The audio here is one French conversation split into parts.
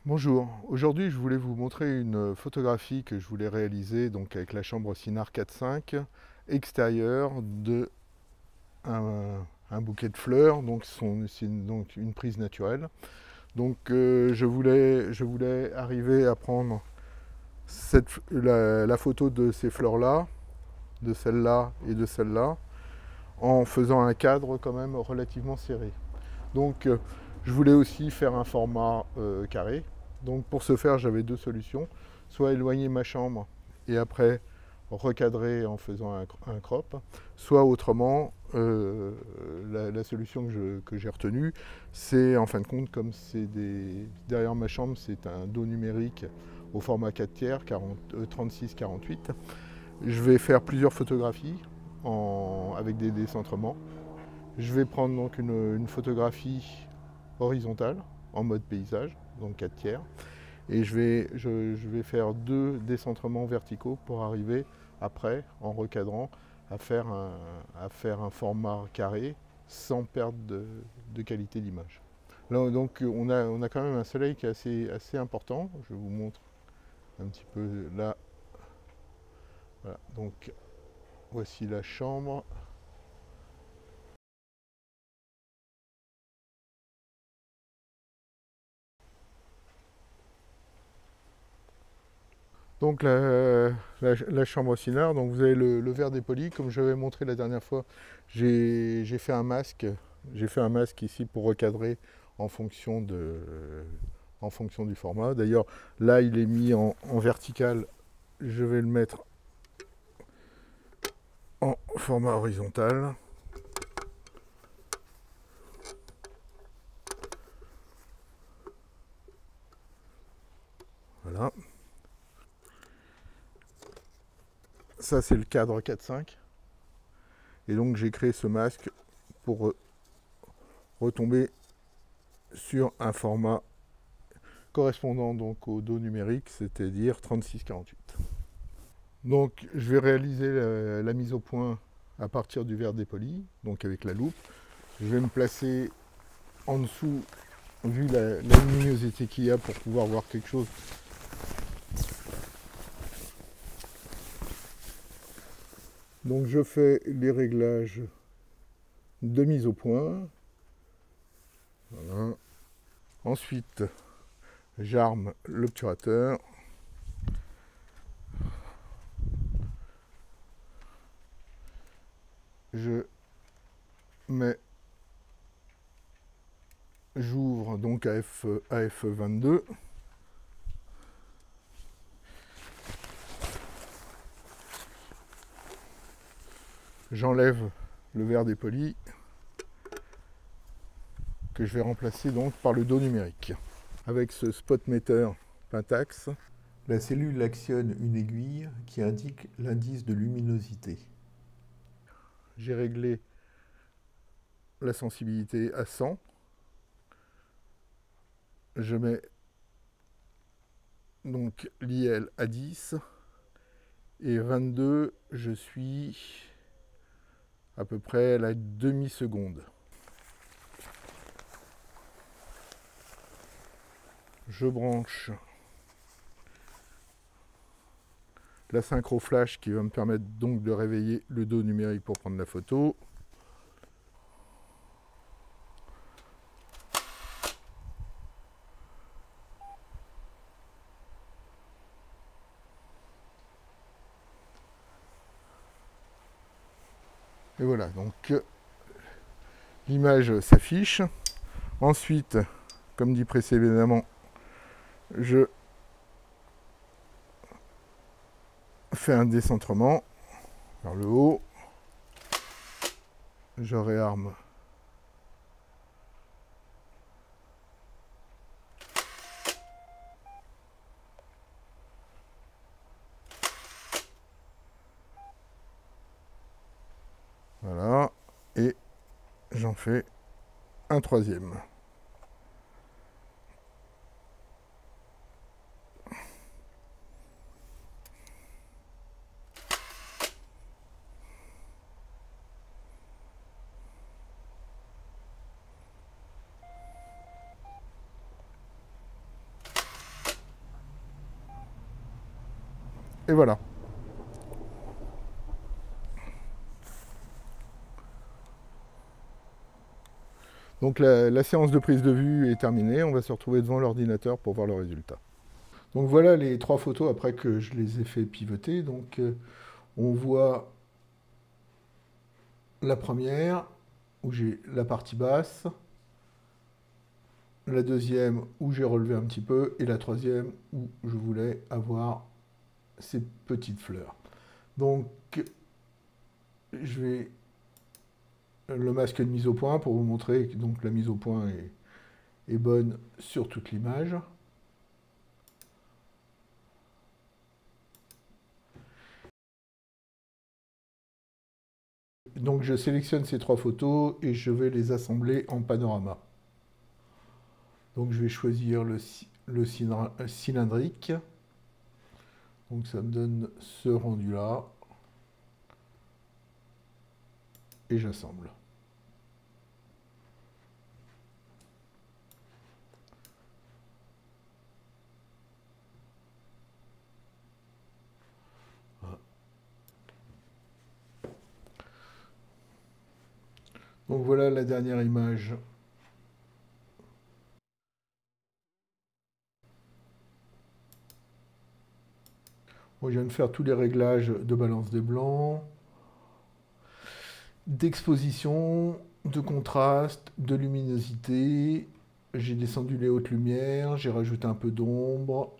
Bonjour, aujourd'hui je voulais vous montrer une photographie que je voulais réaliser donc avec la chambre Sinard 4.5 extérieure de un bouquet de fleurs, donc c'est donc une prise naturelle. Donc je voulais arriver à prendre la photo de ces fleurs-là, de celle-là et de celle-là, en faisant un cadre quand même relativement serré. Donc je voulais aussi faire un format carré. Donc pour ce faire, j'avais deux solutions. Soit éloigner ma chambre et après recadrer en faisant un crop, soit autrement, la solution que j'ai retenue, c'est en fin de compte, comme derrière ma chambre, c'est un dos numérique au format 4 tiers, 36-48. Je vais faire plusieurs photographies avec des décentrements. Je vais prendre donc une photographie horizontale en mode paysage, donc 4 tiers, et je vais faire deux décentrements verticaux pour arriver après, en recadrant, à faire un format carré sans perdre de qualité d'image. Là, donc on a quand même un soleil qui est assez important. Je vous montre un petit peu là. Voilà, donc voici la chambre. Donc la chambre Sinard, donc vous avez le verre dépoli, comme je l'avais montré la dernière fois, j'ai fait un masque. J'ai fait un masque ici pour recadrer en fonction, en fonction du format. D'ailleurs, là il est mis en vertical, je vais le mettre en format horizontal. Voilà. Ça c'est le cadre 4.5. Et donc j'ai créé ce masque pour retomber sur un format correspondant donc au dos numérique, c'est-à-dire 36-48. Donc je vais réaliser la mise au point à partir du verre dépoli, donc avec la loupe. Je vais me placer en dessous, vu la luminosité qu'il y a, pour pouvoir voir quelque chose. Donc je fais les réglages de mise au point. Voilà. Ensuite, j'arme l'obturateur. Je mets, j'ouvre donc à F22. J'enlève le verre dépoli que je vais remplacer donc par le dos numérique. Avec ce spot meter Pentax, la cellule actionne une aiguille qui indique l'indice de luminosité. J'ai réglé la sensibilité à 100. Je mets donc l'IL à 10 et 22, je suis à peu près à la demi-seconde. Je branche la synchro flash qui va me permettre donc de réveiller le dos numérique pour prendre la photo. Et voilà, donc l'image s'affiche. Ensuite, comme dit précédemment, je fais un décentrement vers le haut. Je réarme voilà, et j'en fais un troisième. Et voilà. Donc la séance de prise de vue est terminée, on va se retrouver devant l'ordinateur pour voir le résultat. Donc voilà les 3 photos après que je les ai fait pivoter. Donc on voit la première où j'ai la partie basse, la deuxième où j'ai relevé un petit peu, et la troisième où je voulais avoir ces petites fleurs. Donc je vais le masque de mise au point pour vous montrer que donc, la mise au point est bonne sur toute l'image. Donc je sélectionne ces 3 photos et je vais les assembler en panorama. Donc je vais choisir le cylindrique. Donc ça me donne ce rendu là. Et j'assemble. Donc voilà la dernière image. Bon, je viens de faire tous les réglages de balance des blancs, d'exposition, de contraste, de luminosité. J'ai descendu les hautes lumières, j'ai rajouté un peu d'ombre,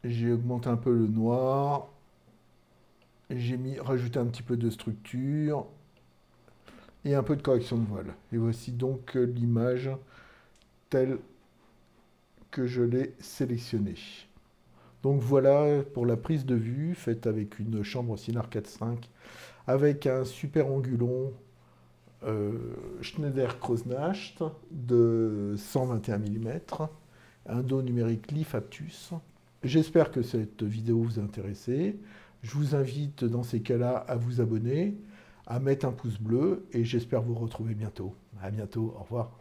j'ai augmenté un peu le noir, j'ai rajouté un petit peu de structure et un peu de correction de voile. Et voici donc l'image telle que je l'ai sélectionnée. Donc voilà pour la prise de vue faite avec une chambre Cine 4.5 avec un super angulon Schneider Krosnacht de 121 mm, un dos numérique Leaf Aptus. J'espère que cette vidéo vous a intéressé. Je vous invite dans ces cas-là à vous abonner, à mettre un pouce bleu et j'espère vous retrouver bientôt. À bientôt, au revoir.